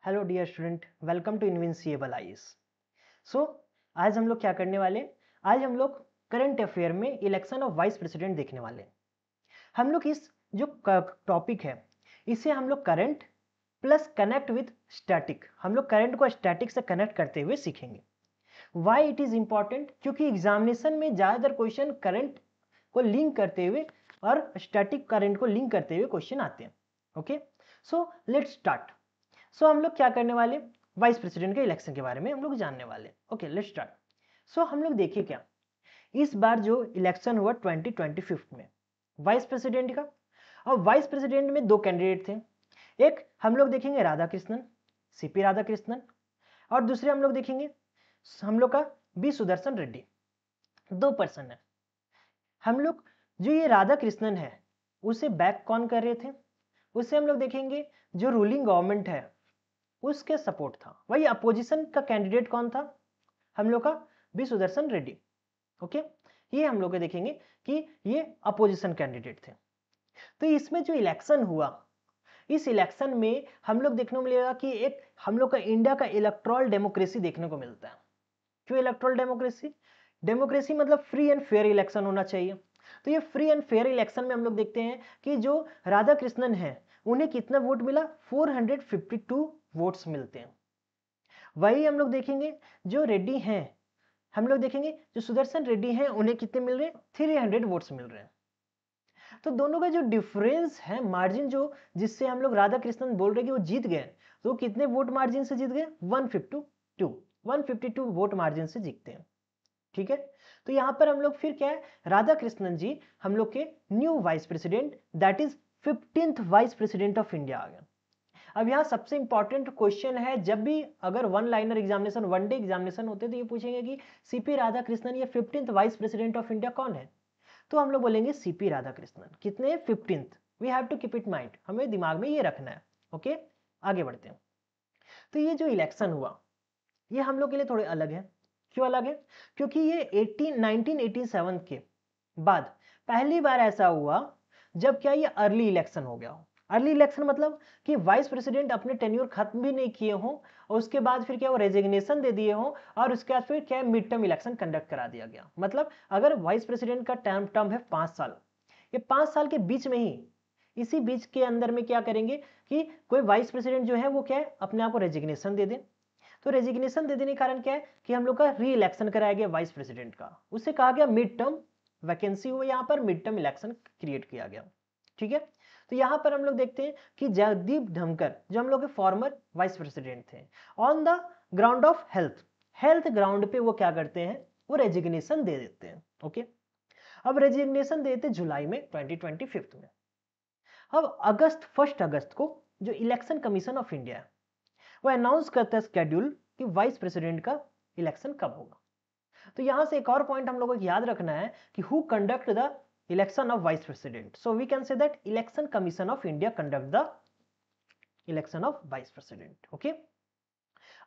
Hello dear student, welcome to invincible eyes. आज हम लोग क्या करने वाले हैं? आज हम लोग करंट अफेयर में इलेक्शन ऑफ वाइस प्रेसिडेंट देखने वाले हैं। हम लोग इस जो टॉपिक है इसे हम लोग current plus connect with static, हम लोग करंट को स्टैटिक से कनेक्ट करते हुए सीखेंगे। Why it is important? क्योंकि एग्जामिनेशन में ज़्यादातर क्वेश्चन करंट को लिंक करते हुए और स्टैटिक करंट को लिंक करते हुए क्वेश्चन आते हैं। Okay, so let's start. हम लोग क्या करने वाले, वाइस प्रेसिडेंट के इलेक्शन के बारे में हम लोग जानने वाले। Okay, let's start. हम लोग देखिए क्या, इस बार जो इलेक्शन हुआ 2025 में वाइस प्रेसिडेंट का, और वाइस प्रेसिडेंट में दो कैंडिडेट थे। एक हम लोग देखेंगे राधा कृष्णन, सीपी राधा कृष्णन, और दूसरे हम लोग देखेंगे हम लोग का बी सुदर्शन रेड्डी। दो पर्सन है। हम लोग जो ये राधा कृष्णन है उसे बैक कौन कर रहे थे, उसे हम लोग देखेंगे जो रूलिंग गवर्नमेंट है उसके सपोर्ट था। वही अपोजिशन का कैंडिडेट कौन था, हम लोग का बी सुदर्शन रेड्डी। ओके, ये हम लोग देखेंगे कि ये अपोजिशन कैंडिडेट थे। तो इसमें जो इलेक्शन हुआ, इस इलेक्शन में हम लोग देखने को मिलेगा कि एक हम लोग का इंडिया का इलेक्टोरल डेमोक्रेसी देखने को मिलता है। क्यों इलेक्टोरल डेमोक्रेसी? डेमोक्रेसी मतलब फ्री एंड फेयर इलेक्शन होना चाहिए। तो ये फ्री एंड फेयर इलेक्शन में हम लोग देखते हैं कि जो राधा कृष्णन है उन्हें कितना वोट मिला, 452 वोट्स मिलते हैं। वही हम लोग देखेंगे जो रेड्डी हैं, हम लोग देखेंगे जो सुदर्शन रेड्डी हैं उन्हें कितने मिल रहे हैं, 300 वोट्स मिल रहे हैं। तो दोनों का जो डिफरेंस है, मार्जिन जो जिससे हम लोग राधा कृष्णन बोल रहे कि वो जीत गए, तो कितने वोट मार्जिन से जीत गए, 152 वोट मार्जिन से जीतते हैं। ठीक है, तो यहां पर हम लोग फिर क्या है, राधा कृष्णन जी हम लोग के new vice president, that is 15th vice president of India आ गया। अब यहाँ सबसे इंपॉर्टेंट क्वेश्चन है, जब भी अगर one liner examination, one day examination होते तो ये पूछेंगे कि सीपी राधाकृष्णन ये 15th vice president of India कौन है, तो हम लोग बोलेंगे सीपी राधाकृष्णन। कितने? 15th। We have to keep it mind, हमें दिमाग में ये रखना है। ओके, आगे बढ़ते हैं। तो ये जो इलेक्शन हुआ ये हम लोग के लिए थोड़े अलग है। क्यों अलग है? क्योंकि ये 1987 के बाद पहली बार ऐसा हुआ जब क्या ये अर्ली इलेक्शन हो गया हो। अर्ली इलेक्शन मतलब कि वाइस प्रेसिडेंट अपने टेन्योर खत्म भी नहीं किए हों और उसके बाद फिर क्या वो रेजिग्नेशन दे दिए हों, और उसके बाद फिर क्या मिड टर्म इलेक्शन कंडक्ट करा दिया गया। मतलब अगर वाइस प्रेसिडेंट का टर्म है 5 साल, ये 5 साल के बीच में ही, इसी बीच के अंदर में क्या करेंगे कि कोई वाइस प्रेसिडेंट जो है वो क्या है अपने आप को रेजिग्नेशन दे दे। तो रेजिग्नेशन दे देने के कारण क्या है कि हम लोग का री इलेक्शन कराया गया वाइस प्रेसिडेंट का, उससे कहा गया मिड टर्म वैकेंसी हो, यहाँ पर मिड टर्म इलेक्शन क्रिएट किया गया। ठीक है, तो यहाँ पर हम लोग देखते हैं कि जगदीप धनखड़ जो हम लोग के फॉर्मर वाइस प्रेसिडेंट थे, on the ground of health ground पे वो क्या करते हैं, वो रेजिग्नेशन दे देते हैं। ओके, अब रेजिग्नेशन देते जुलाई में 2025 में। अब फर्स्ट अगस्त को जो इलेक्शन कमीशन ऑफ इंडिया है वो अनाउंस करता है स्केड्यूल कि वाइस प्रेसिडेंट का इलेक्शन कब होगा। तो यहां से एक और पॉइंट हम लोगों को याद रखना है कि who conduct the election of vice president. So we can say that election commission of India conduct the election of vice president. Okay,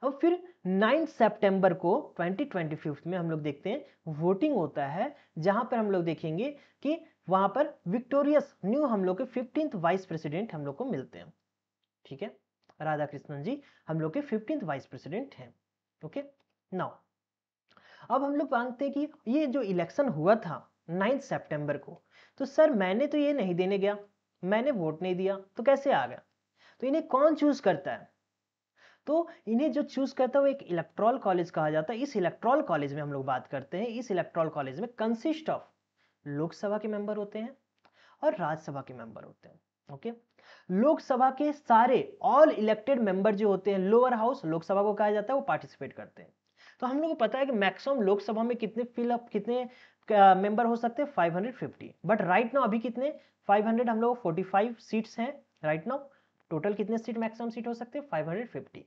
अब फिर 9 सितंबर को 2025 में हम लोग देखते हैं वोटिंग होता है, जहां पर हम लोग देखेंगे कि वहां पर विक्टोरियस न्यू हम लोग के 15th वाइस प्रेसिडेंट हम लोग को मिलते हैं। ठीक है, राधा कृष्णन जी हम लोग के 15th वाइस प्रेसिडेंट हैं। ओके, नाउ अब हम लोग मांगते हैं कि ये जो इलेक्शन हुआ था 9 सितंबर को, तो सर मैंने तो ये नहीं देने गया, मैंने वोट नहीं दिया, तो कैसे आ गया? तो इन्हें कौन चूज करता है? तो इन्हें जो चूज करता है वो एक इलेक्टोरल कॉलेज कहा जाता है। इस इलेक्टोरल कॉलेज में हम लोग बात करते हैं, इस इलेक्टोरल कॉलेज में कंसिस्ट ऑफ लोकसभा के मेंबर होते हैं और राज्यसभा के मेंबर होते हैं। ओके, लोकसभा के सारे ऑल इलेक्टेड मेंबर जो होते हैं, लोअर हाउस लोकसभा को कहा जाता है, वो पार्टिसिपेट करते हैं। तो हम लोग को पता है कि मैक्सिमम लोकसभा में कितने मेंबर हो सकते हैं, 550। बट राइट नाउ अभी कितने, 500 हम लोग 45 सीट्स हैं राइट नाउ। टोटल कितने सीट मैक्सिमम सीट हो सकते हैं, 550।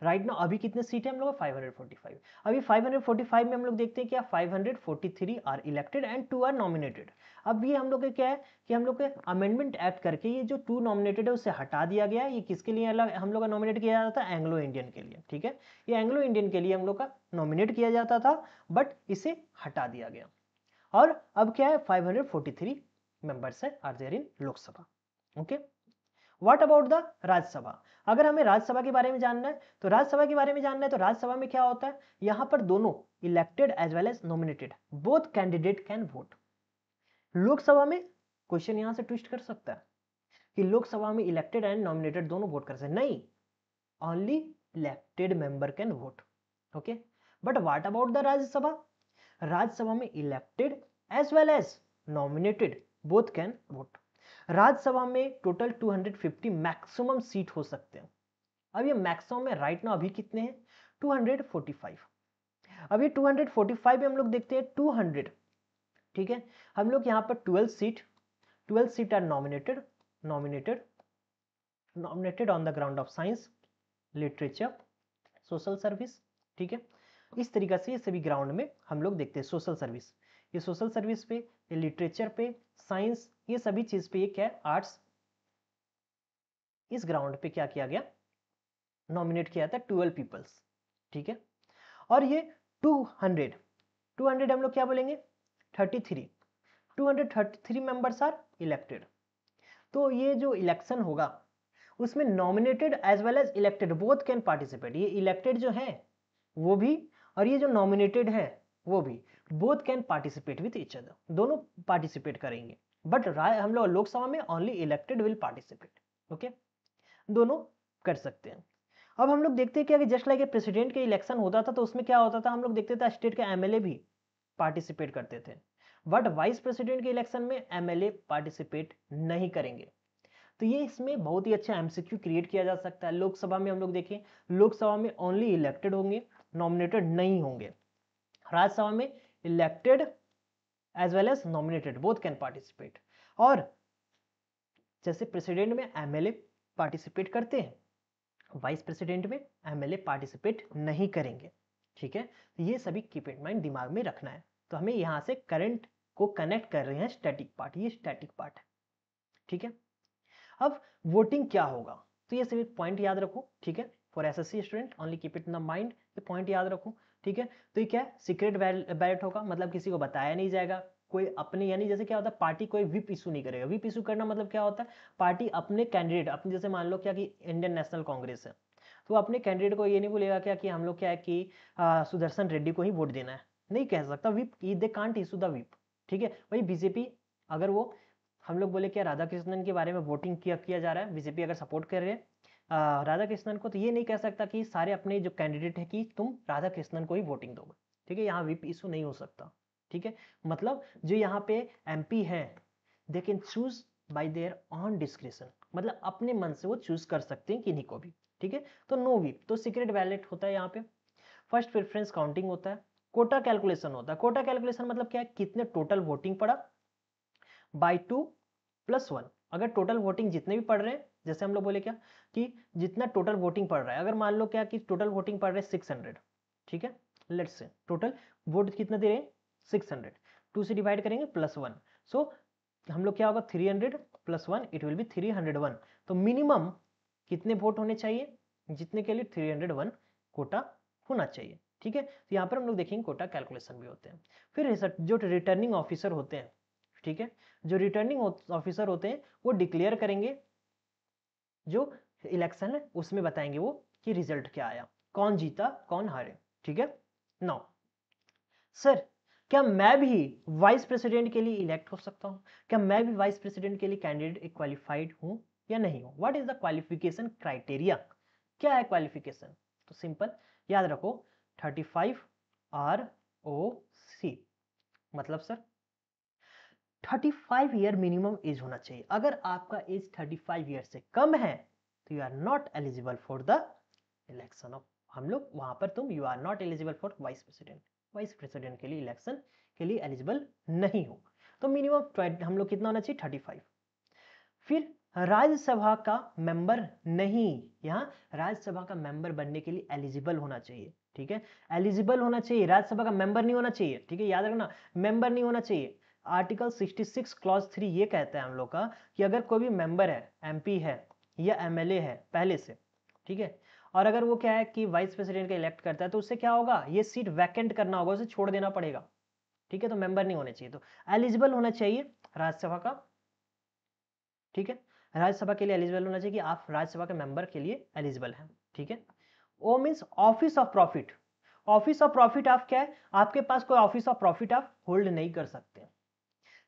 राइट नाउ अभी कितने सीट है हम लोग, 545। अभी 545 में हम लोग देखते हैं क्या, 543 are elected and 2 are nominated. अब ये हम लोग के क्या है कि हम लोग के अमेंडमेंट एक्ट करके ये जो 2 नॉमिनेटेड है उसे हटा दिया गया। ये किसके लिए अलग हम लोग का नॉमिनेट किया जाता था, एंग्लो इंडियन के लिए। ठीक है, ये एंग्लो इंडियन के लिए हम लोग का नॉमिनेट किया जाता था, बट इसे हटा दिया गया। और अब क्या है, 543 मेंबर्स है are there in Lok Sabha. Okay, what about the Rajya Sabha? अगर हमें राज्यसभा के बारे में जानना है तो राज्यसभा के बारे में जानना है तो राज्यसभा में क्या होता है, यहाँ पर दोनों elected as well as nominated both candidate can vote. Lok Sabha में क्वेश्चन यहां से ट्विस्ट कर सकता है कि लोकसभा में इलेक्टेड एंड नॉमिनेटेड दोनों वोट कर सकते हैं, नहीं, only elected member can vote, okay. But what about the Rajya Sabha? Rajya Sabha में elected as well as nominated both can vote. Rajya Sabha में टोटल 250 मैक्सिमम सीट हो सकते हैं। अब ये मैक्सिमम में राइट नाउ अभी कितने हैं? 245। अब ये 245 में हम लोग देखते हैं 200, ठीक है। हम लोग यहाँ पर 12 seat are nominated on the ground of science, literature, social service, ठीक है। इस तरीका से ये सभी ग्राउंड में हम लोग देखते हैं। सोशल सर्विस, ये सोशल सर्विस पे, ये लिटरेचर पे, साइंस, ये सभी चीज पे ये क्या है, आर्ट्स, इस ग्राउंड पे क्या किया गया, नॉमिनेट किया था 12 पीपल्स, ठीक है। और ये 200 हम लोग क्या बोलेंगे, 33, 233 मेंबर्स आर इलेक्टेड। तो ये जो इलेक्शन होगा उसमें nominated as well as elected both can participate. ये इलेक्टेड जो है वो भी और ये जो नॉमिनेटेड है वो भी, both can participate with each other, दोनों पार्टिसिपेट करेंगे। बट हम लोग लोकसभा में only elected will participate, okay, दोनों कर सकते हैं। अब हम लोग देखते हैं कि अगर जस्ट लाइक प्रेसिडेंट के इलेक्शन होता था तो उसमें क्या होता था, हम लोग देखते थे स्टेट के एमएलए भी पार्टिसिपेट करते थे, बट वाइस प्रेसिडेंट के इलेक्शन में एमएलए पार्टिसिपेट नहीं करेंगे। तो ये इसमें बहुत ही अच्छा एमसीक्यू क्रिएट किया जा सकता है। लोकसभा में हम लोग देखें, लोकसभा में ओनली इलेक्टेड होंगे, नॉमिनेटेड नहीं होंगे। राज्यसभा में elected as well as nominated both can participate. और जैसे प्रेसिडेंट में एमएलए पार्टिसिपेट करते हैं, वाइस प्रेसिडेंट में एमएलए पार्टिसिपेट नहीं करेंगे, ठीक है। तो ये सभी कीप इन माइंड, दिमाग में रखना है। तो हमें यहां से करंट को कनेक्ट कर रहे हैं स्टैटिक पार्ट, ये स्टैटिक पार्ट है, ठीक है। अब वोटिंग क्या होगा, तो ये सभी पॉइंट याद रखो, ठीक है। For SSC student only keep it in the mind, ये पॉइंट याद रखो, ठीक है। तो ये क्या है, सीक्रेट बैलेट होगा, मतलब किसी को बताया नहीं जाएगा, कोई अपने, यानी जैसे क्या होता है, पार्टी कोई विप इशू नहीं करेगा। विप इशू करना मतलब क्या होता है, पार्टी अपने कैंडिडेट, अपने जैसे मान लो क्या कि इंडियन नेशनल कांग्रेस है, तो अपने कैंडिडेट को ये नहीं बोलेगा क्या कि हम लोग क्या है कि सुदर्शन रेड्डी को ही वोट देना है, नहीं कह सकता। Whip, they can't issue the whip, ठीक है। वही बीजेपी, अगर वो हम लोग बोले क्या राधा कृष्णन के बारे में वोटिंग किया जा रहा है, बीजेपी अगर सपोर्ट कर रहे हैं राधा कृष्णन को, तो ये नहीं कह सकता कि सारे अपने जो कैंडिडेट है कि तुम राधा कृष्णन को ही वोटिंग दोगे, ठीक है। यहाँ विप इशू नहीं हो सकता, ठीक है। मतलब जो यहाँ पे एमपी है, they can choose bye there on description, मतलब अपने मन से वो चूज कर सकते हैं किन्हीं को भी, ठीक है। तो नो विप, तो सीक्रेट बैलेट होता है यहाँ पे। फर्स्ट प्रेफरेंस काउंटिंग होता है, कोटा कैलकुलेशन होता है। कोटा कैलकुलेशन मतलब क्या है, कितने टोटल वोटिंग पड़ा बाय 2+1। अगर टोटल वोटिंग जितने भी पड़ रहे हैं, जैसे हम लोग बोले क्या कि जितना टोटल वोटिंग पड़ रहा है, अगर मान लो क्या कि टोटल वोटिंग पड़ रहे हैं 600, ठीक है, लेट्स से टोटल वोट कितना दे रहे हैं 600, 2 से डिवाइड करेंगे +1, सो हम लोग क्या होगा 300 +1 इट विल बी 301। तो मिनिमम कितने वोट होने चाहिए, जितने के लिए 301 कोटा होना चाहिए, ठीक है। तो यहाँ पर हम लोग देखेंगे कोटा कैलकुलेशन भी होते हैं। फिर जो रिटर्निंग ऑफिसर होते हैं, ठीक है, जो रिटर्निंग ऑफिसर होते हैं वो डिक्लेयर करेंगे जो इलेक्शन है उसमें, बताएंगे वो कि रिजल्ट क्या आया, कौन जीता कौन हारे, ठीक है। नाउ सर, क्या मैं भी वाइस प्रेसिडेंट के लिए इलेक्ट हो सकता हूं, क्या मैं भी वाइस प्रेसिडेंट के लिए कैंडिडेट क्वालिफाइड हूं या नहीं हूं? What is the qualification criteria, क्या है क्वालिफिकेशन? तो सिंपल याद रखो, 35 ROC, मतलब सर 35 ईयर मिनिमम एज होना चाहिए। अगर आपका एज 35 ईयर से कम है तो you are not eligible for the election of, हम लोग वहां पर तुम you are not eligible for vice president, vice president के लिए इलेक्शन के लिए एलिजिबल नहीं हो। तो मिनिमम हम लोग कितना होना चाहिए 35। फिर राज्यसभा का मेंबर नहीं, यहाँ राज्यसभा का मेंबर बनने के लिए एलिजिबल होना चाहिए, ठीक है, एलिजिबल होना चाहिए, राज्यसभा का मेंबर नहीं होना चाहिए, ठीक है, याद रखना मेंबर नहीं होना चाहिए। आर्टिकल 66 क्लॉज 3 ये कहता है हम लोग का कि अगर कोई भी मेंबर है, एमपी है या एमएलए है पहले से, ठीक है, और अगर वो क्या है कि वाइस प्रेसिडेंट का इलेक्ट करता है तो उससे क्या होगा, ये सीट वैकेंट करना होगा, उसे छोड़ देना पड़ेगा, ठीक है। तो मेंबर नहीं होने चाहिए, तो एलिजिबल होना चाहिए राज्यसभा का, ठीक है। राज्यसभा के लिए एलिजिबल होना चाहिए कि आप राज्यसभा के मेंबर के लिए एलिजिबल हैं, ठीक है। O means office of profit. Office of profit आप क्या है, आपके पास कोई ऑफिस ऑफ प्रॉफिट आप होल्ड नहीं कर सकते।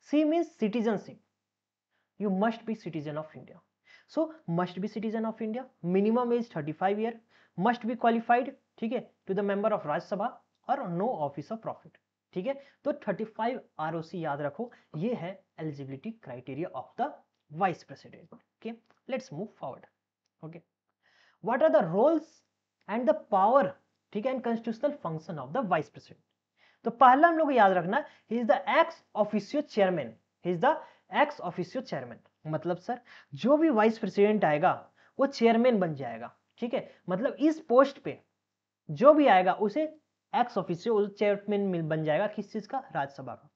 C means citizenship, you must be citizen of India. So must be citizen of India, minimum age 35 year, must be qualified, ठीक है, to the member of Rajya Sabha, और नो ऑफिस ऑफ प्रॉफिट, ठीक है। तो 35 आरओसी याद रखो, ये है eligibility criteria of the vice president. Okay, let's move forward. Okay, what are the roles and the power, ठीक है, and constitutional function of the vice president. तो पहला हम लोग को याद रखना, he is the ex officio chairman, he is the ex officio chairman. मतलब सर जो भी वाइस प्रेसिडेंट आएगा वो चेयरमैन बन जाएगा, ठीक है। मतलब इस पोस्ट पे जो भी आएगा उसे एक्स ऑफिशियो चेयरमैन बन जाएगा, किस चीज का, राज्यसभा का।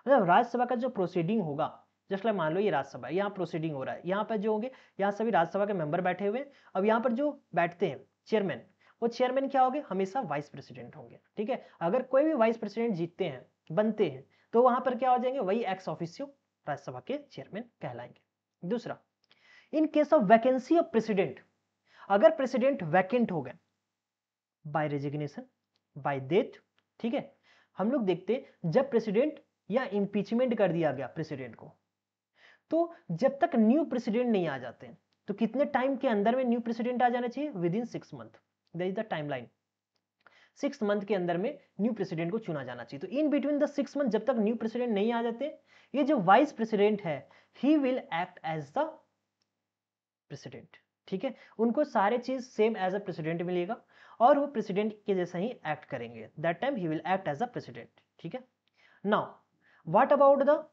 मतलब राज्यसभा का जो प्रोसीडिंग होगा, जस्ट लाइक मान लो ये राज्यसभा, यहाँ प्रोसीडिंग हो रहा है, यहाँ पर जो होंगे, यहाँ सभी राज्यसभा के मेंबर बैठे हुए हैं। अब यहाँ पर जो बैठते हैं चेयरमैन, वो चेयरमैन क्या होंगे, हमेशा वाइस प्रेसिडेंट होंगे, ठीक है। अगर कोई भी वाइस प्रेसिडेंट जीतते हैं, बनते हैं, तो वहां पर क्या हो जाएंगे, वही एक्स ऑफिशियो राज्यसभा के चेयरमैन कहलाएंगे। दूसरा, in case of vacancy of president, अगर प्रेसिडेंट वैकेंट हो गए बाय रेजिग्नेशन, बाय डेथ, ठीक है, हम लोग देखते जब प्रेसिडेंट या इंपीचमेंट कर दिया गया प्रेसिडेंट को, तो जब तक न्यू प्रेसिडेंट नहीं आ जाते, तो कितने टाइम के अंदर में न्यू प्रेसिडेंट आ जाना चाहिए, with in 6 month, that is the timeline. 6 month के अंदर में न्यू प्रेसिडेंट को चुना जाना चाहिए। तो इन बिटवीन द 6 मंथ जब तक न्यू प्रेसिडेंट नहीं आ जाते, ये जो वाइस प्रेसिडेंट है, he will act as the president, ठीक है। उनको सारे चीज सेम एज अ प्रेसिडेंट मिलेगा और वो प्रेसिडेंट के जैसा ही एक्ट करेंगे, that time he will act as a president, ठीक है। Now what about the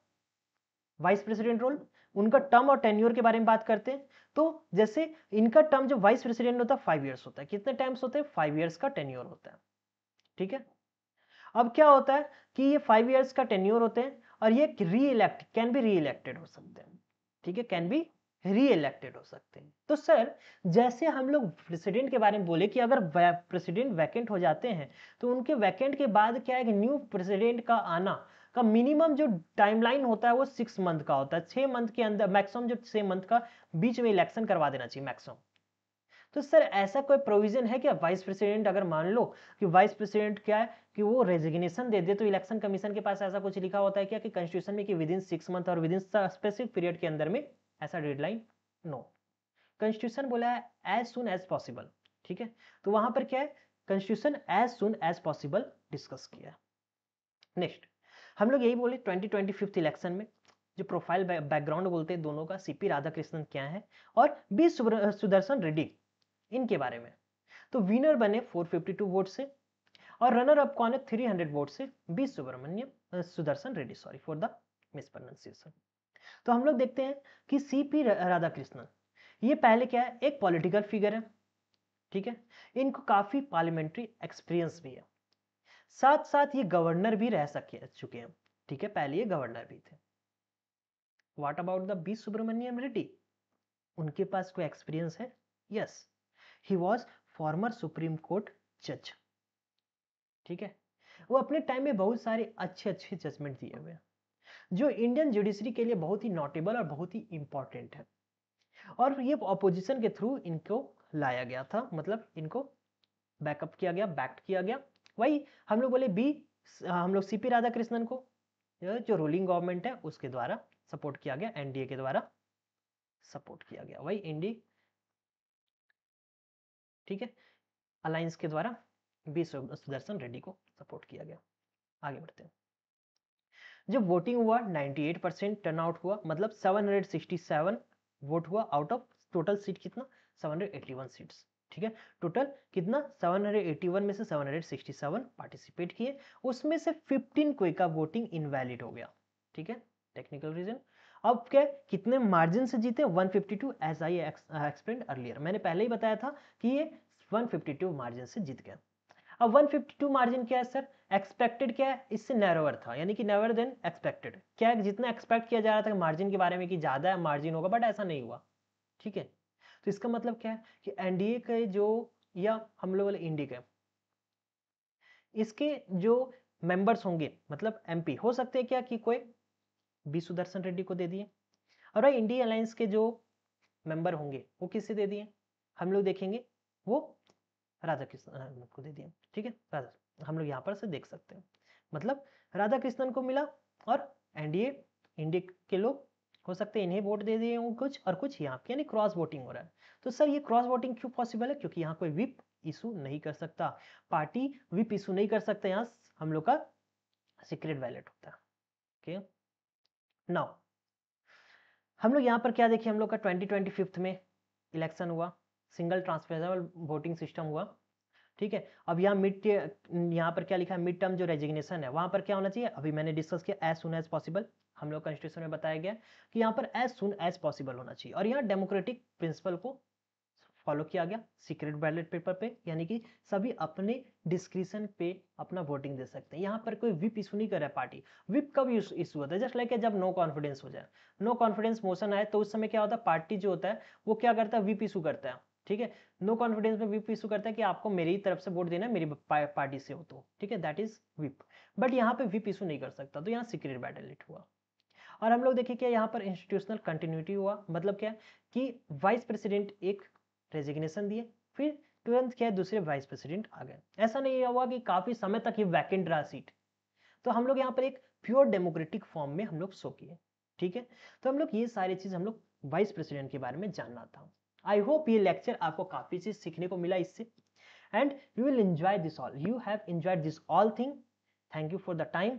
vice president role, उनका टर्म और टेन्योर के बारे में बात करते हैं। तो जैसे इनका टर्म जो वाइस प्रेसिडेंट होता है 5 ईयर्स होता है, कितने टाइम्स होते हैं, 5 ईयर्स का टेन्योर होता है, ठीक है। अब क्या होता है कि ये 5 ईयर्स का टेन्योर होते हैं और ये री इलेक्ट कैन बी री इलेक्टेड हो सकते हैं, ठीक है, कैन बी री इलेक्टेड हो सकते हैं। तो सर जैसे हम लोग प्रेसिडेंट के बारे में बोले कि अगर प्रेसिडेंट वैकेंट हो जाते हैं, तो उनके वैकेंट के बाद क्या है कि न्यू प्रेसिडेंट का आना का मिनिमम जो टाइमलाइन होता है वो 6 मंथ का होता है। 6 मंथ के अंदर मैक्सिमम जो 6 मंथ का बीच में इलेक्शन करवा देना चाहिए मैक्सिमम। तो सर ऐसा कोई प्रोविजन है क्या, वाइस प्रेसिडेंट अगर मान लो कि वाइस प्रेसिडेंट क्या है कि वो रेजिग्नेशन दे दे, तो इलेक्शन कमीशन के पास ऐसा कुछ लिखा होता है क्या कि कॉन्स्टिट्यूशन में कि विद इन 6 मंथ और विद इन स्पेसिफिक पीरियड के अंदर में, ऐसा डेडलाइन नो। कॉन्स्टिट्यूशन बोला है एज सुन एज पॉसिबल, ठीक है। तो वहां पर क्या है, constitution as soon as possible discuss किया। नेक्स्ट हम लोग यही बोले 2025 इलेक्शन में जो प्रोफाइल बैकग्राउंड बोलते हैं दोनों का, सीपी राधाकृष्णन क्या है और बी सुदर्शन रेड्डी, इनके बारे में। तो विनर बने 452 वोट से और रनर अप कौन है 300 वोट से, B Sudarshan Reddy, sorry for the mispronunciation. तो हम लोग देखते हैं कि सीपी राधाकृष्णन ये पहले क्या है, एक पॉलिटिकल फिगर है, ठीक है। इनको काफी पार्लियामेंट्री एक्सपीरियंस भी है, साथ साथ ये गवर्नर भी रह चुके हैं, ठीक है, पहले ये गवर्नर भी थे। What about the B Subramanyam Reddy, उनके पास कोई एक्सपीरियंस है, yes, he was former supreme court जज, ठीक है। वो अपने टाइम में बहुत सारे अच्छे अच्छे जजमेंट दिए हुए हैं जो इंडियन जुडिशरी के लिए बहुत ही नोटेबल और बहुत ही इंपॉर्टेंट है। और ये अपोजिशन के थ्रू इनको लाया गया था, मतलब इनको बैकअप किया गया, बैक्ट किया गया। वही हम लोग बोले बी, हम लोग सीपी राधाकृष्णन को जो रूलिंग गवर्नमेंट है उसके द्वारा सपोर्ट किया गया, एनडीए के द्वारा सपोर्ट किया गया, वही एनडीए, ठीक है, अलायंस के द्वारा बी सुदर्शन रेड्डी को सपोर्ट किया गया। आगे बढ़ते हैं। जब वोटिंग हुआ 98% टर्नआउट हुआ, मतलब 767 वोट हुआ आउट ऑफ टोटल सीट कितना 781 सीट्स, ठीक है। टोटल कितना 781 में से 767 पार्टिसिपेट किए, उसमें से 15 कोई का वोटिंग इनवैलिड हो गया, ठीक है, टेक्निकल रीजन। अब क्या कितने मार्जिन से जीते 152, एज आई एक्सप्लेन्ड अर्लियर, मैंने पहले ही बताया था कि ये 152 मार्जिन से जीत गया। अब 152 मार्जिन क्या है सर, एक्सपेक्टेड क्या है, इससे नैरोवर था, यानी कि नैरोवर देन एक्सपेक्टेड, क्या है जितना एक्सपेक्ट किया जा रहा था मार्जिन के बारे में कि ज्यादा मार्जिन होगा, बट ऐसा नहीं हुआ, ठीक है। तो इसका मतलब क्या है कि एनडीए के जो, या हम लोग इंडी के, इसके जो मेंबर्स होंगे, मतलब एमपी हो सकते हैं क्या कि कोई बी सुदर्शन रेड्डी को दे दिए, और इंडिया अलायंस के जो मेंबर होंगे वो किससे दे दिए, हम लोग देखेंगे वो राधा कृष्णन को दे दिए, ठीक है। राधा हम लोग यहाँ पर से देख सकते हैं, मतलब राधा कृष्णन को मिला और एनडीए इंडिया के लोग हो सकते हैं इन्हें वोट दे दिए हों कुछ, और कुछ यहाँ पे यानी क्रॉस वोटिंग हो रहा है। तो सर ये क्रॉस वोटिंग क्यों पॉसिबल है, क्योंकि यहाँ कोई विप इशू नहीं कर सकता, पार्टी विप इशू नहीं कर सकता, यहाँ हम लोग का सीक्रेट बैलेट होता है। ओके नाउ हम लोग यहाँ पर क्या देखें, हम लोग का 2025 में इलेक्शन हुआ, सिंगल ट्रांसफरेबल वोटिंग सिस्टम हुआ, ठीक है। अब यहाँ पर क्या लिखा है, मिड टर्म जो रेजिग्नेशन है वहां पर क्या होना चाहिए, अभी मैंने डिस्कस किया एज सुन एज पॉसिबल, हम लोग कॉन्स्टिट्यूशन में बताया गया कि यहाँ पर एज सुन एज पॉसिबल होना चाहिए, और यहाँ डेमोक्रेटिक प्रिंसिपल को फॉलो किया गया सीक्रेट बैलेट पेपर पे, यानी कि सभी अपने डिस्क्रिप्शन पे अपना वोटिंग दे सकते हैं। यहाँ पर कोई विप इशू नहीं कर रहा है पार्टी, विप कब इशू होता है, जस्ट लाइक जब नो कॉन्फिडेंस हो जाए, नो कॉन्फिडेंस मोशन आए तो उस समय क्या होता है, पार्टी जो होता है वो क्या करता है, विप इशू करता है, ठीक है। नो कॉन्फिडेंस में विप इशू करता है कि आपको मेरी तरफ से वोट देना है, मेरी पार्टी से हो तो, ठीक है, दैट इज विप। बट यहाँ पे विप इशू नहीं कर सकता, तो यहाँ सीक्रेट बैलेट हुआ। और हम लोग देखिए क्या यहाँ पर इंस्टीट्यूशनल कंटिन्यूटी हुआ, मतलब क्या कि वाइस प्रेसिडेंट एक रेजिग्नेशन दिए, फिर तुरंत क्या दूसरे वाइस प्रेसिडेंट आ गए, ऐसा नहीं हुआ कि काफी समय तक ये वैकेंट रहा सीट, तो हम लोग यहाँ पर एक प्योर डेमोक्रेटिक फॉर्म में हम लोग शो किए, ठीक है। तो हम लोग ये सारी चीज हम लोग वाइस प्रेसिडेंट के बारे में जानना था। आई होप ये लेक्चर आपको काफी चीज सीखने को मिला इससे, and you will enjoy this all, you have enjoyed this all thing. Thank you for the time.